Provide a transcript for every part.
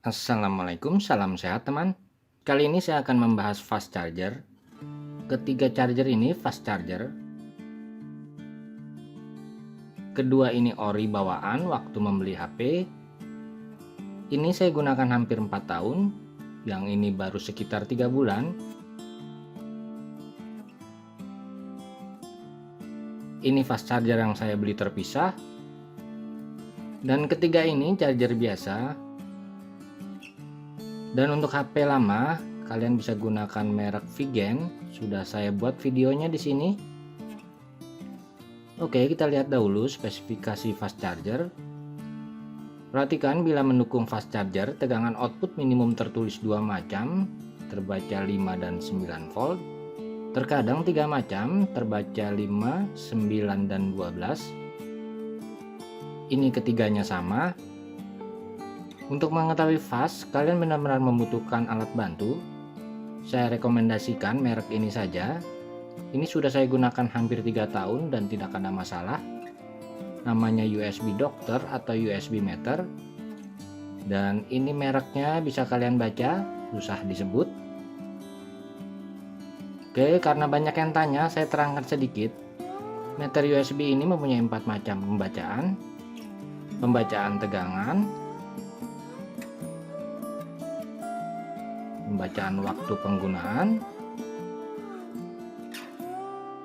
Assalamualaikum, salam sehat teman. Kali ini saya akan membahas fast charger. Ketiga charger ini fast charger. Kedua ini ori bawaan waktu membeli HP. Ini saya gunakan hampir 4 tahun. Yang ini baru sekitar 3 bulan. Ini fast charger yang saya beli terpisah. Dan ketiga ini charger biasa. Dan untuk HP lama, kalian bisa gunakan merek Vigen. Sudah saya buat videonya di sini. Oke, kita lihat dahulu spesifikasi fast charger. Perhatikan bila mendukung fast charger, tegangan output minimum tertulis 2 macam, terbaca 5 dan 9 volt. Terkadang 3 macam, terbaca 5, 9 dan 12. Ini ketiganya sama. Untuk mengetahui fast, kalian benar-benar membutuhkan alat bantu. Saya rekomendasikan merek ini saja. Ini sudah saya gunakan hampir 3 tahun dan tidak ada masalah. Namanya USB Doctor atau USB Meter. Dan ini mereknya bisa kalian baca, susah disebut. Oke, karena banyak yang tanya, saya terangkan sedikit. Meter USB ini mempunyai 4 macam pembacaan. Pembacaan tegangan, pembacaan waktu penggunaan,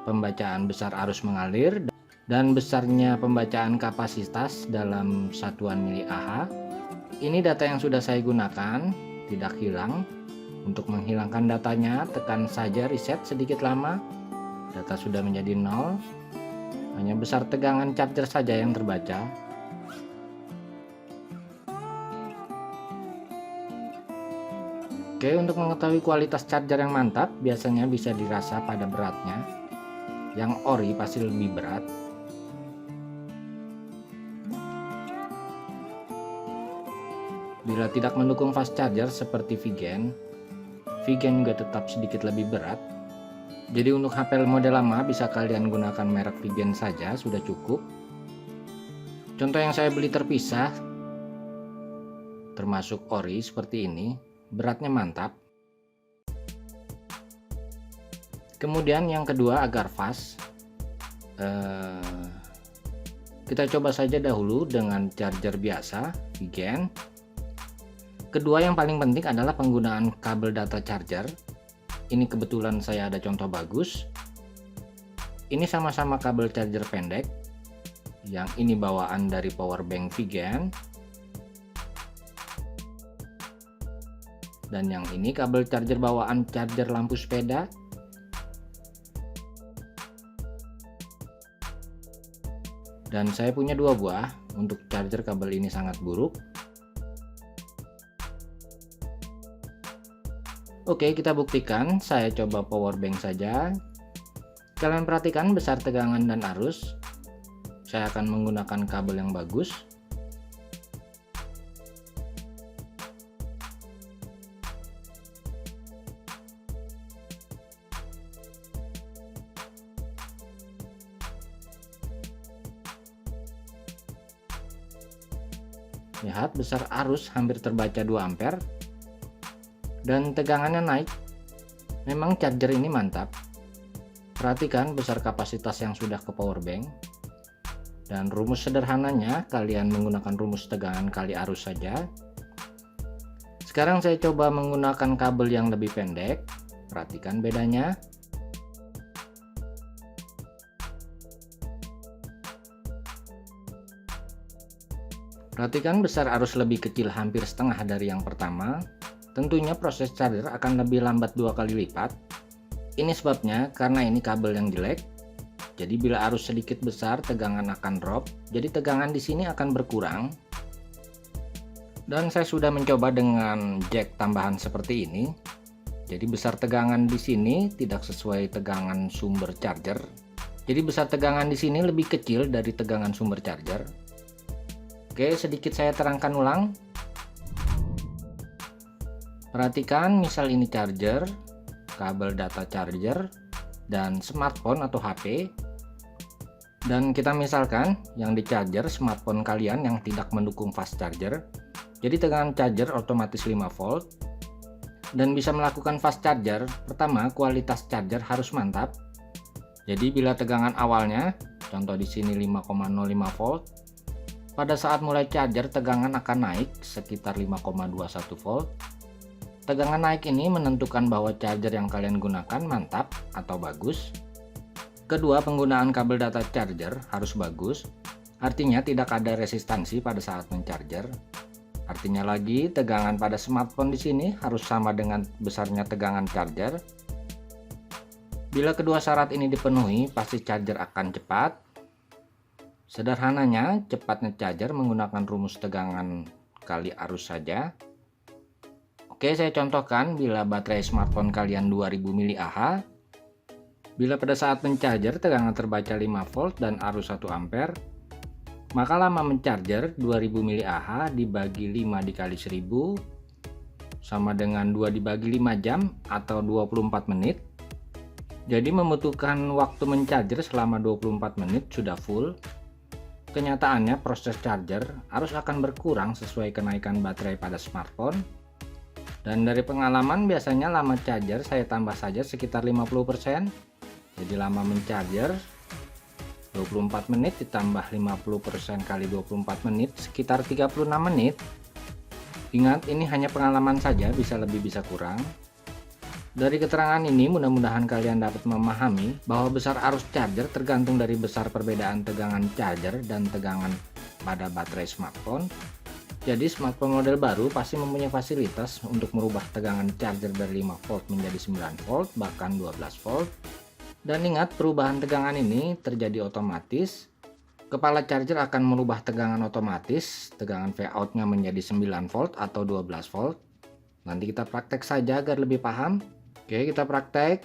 pembacaan besar arus mengalir, dan besarnya pembacaan kapasitas dalam satuan mAh. Ini data yang sudah saya gunakan, tidak hilang. Untuk menghilangkan datanya, tekan saja reset sedikit lama. Data sudah menjadi 0. Hanya besar tegangan charger saja yang terbaca. Oke, untuk mengetahui kualitas charger yang mantap, biasanya bisa dirasa pada beratnya. Yang ori pasti lebih berat. Bila tidak mendukung fast charger seperti Vigen juga tetap sedikit lebih berat. Jadi untuk HP model lama bisa kalian gunakan merek Vigen saja, sudah cukup. Contoh yang saya beli terpisah, termasuk ori seperti ini. Beratnya mantap. Kemudian yang kedua agar fast, kita coba saja dahulu dengan charger biasa Vigen. Kedua yang paling penting adalah penggunaan kabel data charger. Ini kebetulan saya ada contoh bagus. Ini sama-sama kabel charger pendek. Yang ini bawaan dari power bank Vigen. Dan yang ini kabel charger bawaan charger lampu sepeda. Dan saya punya 2 buah. Untuk charger kabel ini sangat buruk. Oke, kita buktikan. Saya coba power bank saja. Kalian perhatikan besar tegangan dan arus. Saya akan menggunakan kabel yang bagus. Lihat, besar arus hampir terbaca 2 ampere dan tegangannya naik. Memang charger ini mantap. Perhatikan besar kapasitas yang sudah ke power bank. Dan rumus sederhananya, kalian menggunakan rumus tegangan kali arus saja. Sekarang saya coba menggunakan kabel yang lebih pendek. Perhatikan bedanya. Perhatikan besar arus lebih kecil hampir setengah dari yang pertama. Tentunya proses charger akan lebih lambat 2 kali lipat. Ini sebabnya karena ini kabel yang jelek. Jadi bila arus sedikit besar, tegangan akan drop. Jadi tegangan di sini akan berkurang. Dan saya sudah mencoba dengan jack tambahan seperti ini. Jadi besar tegangan di sini tidak sesuai tegangan sumber charger. Jadi besar tegangan di sini lebih kecil dari tegangan sumber charger. Oke, sedikit saya terangkan ulang. Perhatikan, misal ini charger, kabel data charger, dan smartphone atau HP. Dan kita misalkan yang di charger smartphone kalian yang tidak mendukung fast charger. Jadi tegangan charger otomatis 5 volt. Dan bisa melakukan fast charger, pertama kualitas charger harus mantap. Jadi bila tegangan awalnya, contoh di sini 5,05 volt, pada saat mulai charger tegangan akan naik sekitar 5,21 volt. Tegangan naik ini menentukan bahwa charger yang kalian gunakan mantap atau bagus. Kedua, penggunaan kabel data charger harus bagus, artinya tidak ada resistansi pada saat mencharger. Artinya lagi, tegangan pada smartphone di sini harus sama dengan besarnya tegangan charger. Bila kedua syarat ini dipenuhi, pasti charger akan cepat. Sederhananya, cepatnya charger menggunakan rumus tegangan kali arus saja. Oke, saya contohkan bila baterai smartphone kalian 2000 mAh. Bila pada saat mencharger tegangan terbaca 5 volt dan arus 1 ampere, maka lama mencharger 2000 mAh dibagi 5 dikali 1000 sama dengan 2 dibagi 5 jam atau 24 menit. Jadi membutuhkan waktu mencharger selama 24 menit sudah full. Kenyataannya proses charger arus akan berkurang sesuai kenaikan baterai pada smartphone. Dan dari pengalaman biasanya lama charger saya tambah saja sekitar 50%. Jadi lama mencharger 24 menit ditambah 50% kali 24 menit sekitar 36 menit. Ingat, ini hanya pengalaman saja, bisa lebih bisa kurang. Dari keterangan ini mudah-mudahan kalian dapat memahami bahwa besar arus charger tergantung dari besar perbedaan tegangan charger dan tegangan pada baterai smartphone. Jadi smartphone model baru pasti mempunyai fasilitas untuk merubah tegangan charger dari 5 volt menjadi 9 volt bahkan 12 volt. Dan ingat, perubahan tegangan ini terjadi otomatis. Kepala charger akan merubah tegangan otomatis, tegangan Vout-nya menjadi 9 volt atau 12 volt. Nanti kita praktek saja agar lebih paham. Oke, kita praktek.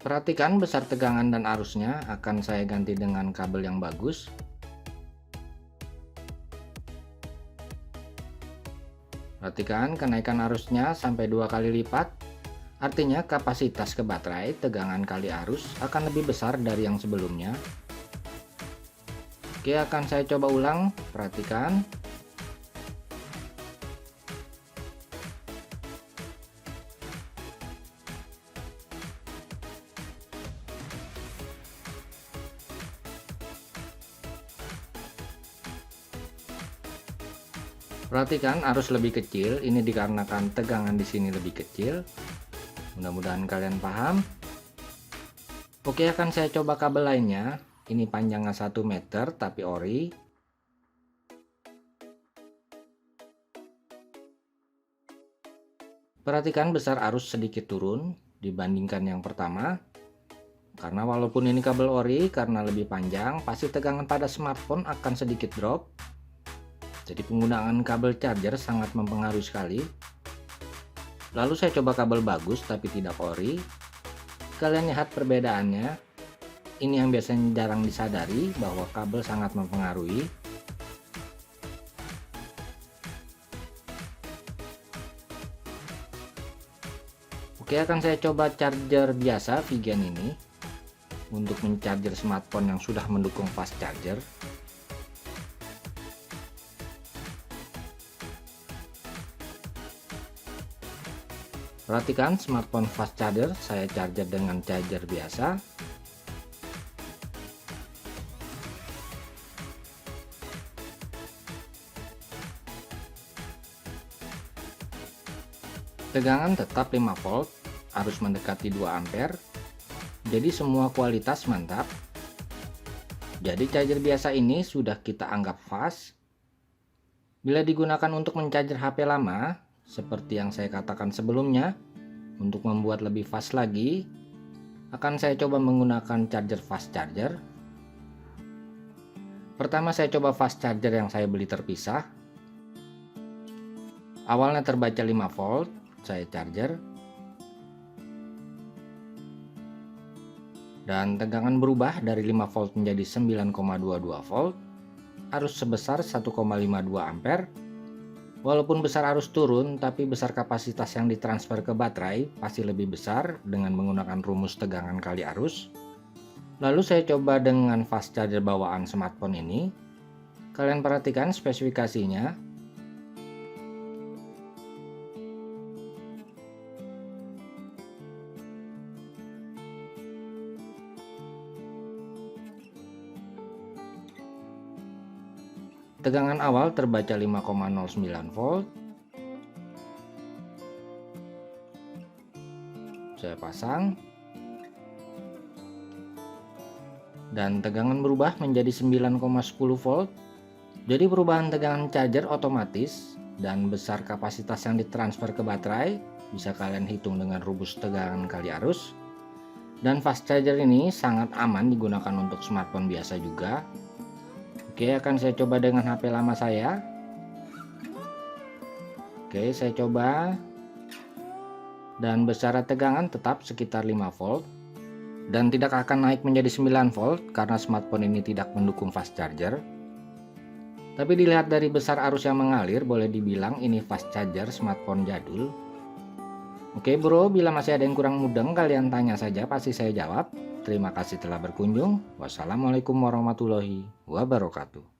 Perhatikan besar tegangan dan arusnya akan saya ganti dengan kabel yang bagus. Perhatikan kenaikan arusnya sampai 2 kali lipat. Artinya kapasitas ke baterai tegangan kali arus akan lebih besar dari yang sebelumnya. Oke, akan saya coba ulang. Perhatikan. Perhatikan arus lebih kecil, ini dikarenakan tegangan di sini lebih kecil. Mudah-mudahan kalian paham. Oke, akan saya coba kabel lainnya. Ini panjangnya 1 meter tapi ori. Perhatikan besar arus sedikit turun dibandingkan yang pertama. Karena walaupun ini kabel ori, karena lebih panjang, pasti tegangan pada smartphone akan sedikit drop. Jadi penggunaan kabel charger sangat mempengaruhi sekali. Lalu saya coba kabel bagus tapi tidak ori. Kalian lihat perbedaannya. Ini yang biasanya jarang disadari bahwa kabel sangat mempengaruhi. Oke, akan saya coba charger biasa Vigan ini untuk mencharger smartphone yang sudah mendukung fast charger. Perhatikan smartphone fast charger saya charger dengan charger biasa. Tegangan tetap 5 volt, arus mendekati 2 ampere. Jadi semua kualitas mantap. Jadi charger biasa ini sudah kita anggap fast. Bila digunakan untuk mencharger HP lama, seperti yang saya katakan sebelumnya, untuk membuat lebih fast lagi, akan saya coba menggunakan charger fast charger. Pertama saya coba fast charger yang saya beli terpisah. Awalnya terbaca 5 volt, saya charger. Dan tegangan berubah dari 5 volt menjadi 9,22 volt. Arus sebesar 1,52 ampere. Walaupun besar arus turun, tapi besar kapasitas yang ditransfer ke baterai pasti lebih besar dengan menggunakan rumus tegangan kali arus. Lalu saya coba dengan fast charger bawaan smartphone ini. Kalian perhatikan spesifikasinya. Tegangan awal terbaca 5,09 volt. Saya pasang. Dan tegangan berubah menjadi 9,10 volt. Jadi perubahan tegangan charger otomatis dan besar kapasitas yang ditransfer ke baterai bisa kalian hitung dengan rumus tegangan kali arus. Dan fast charger ini sangat aman digunakan untuk smartphone biasa juga. Oke, akan saya coba dengan HP lama saya. Oke, saya coba. Dan besar tegangan tetap sekitar 5 volt. Dan tidak akan naik menjadi 9 volt karena smartphone ini tidak mendukung fast charger. Tapi dilihat dari besar arus yang mengalir, boleh dibilang ini fast charger smartphone jadul. Oke bro, bila masih ada yang kurang mudeng, kalian tanya saja, pasti saya jawab. Terima kasih telah berkunjung. Wassalamualaikum warahmatullahi wabarakatuh.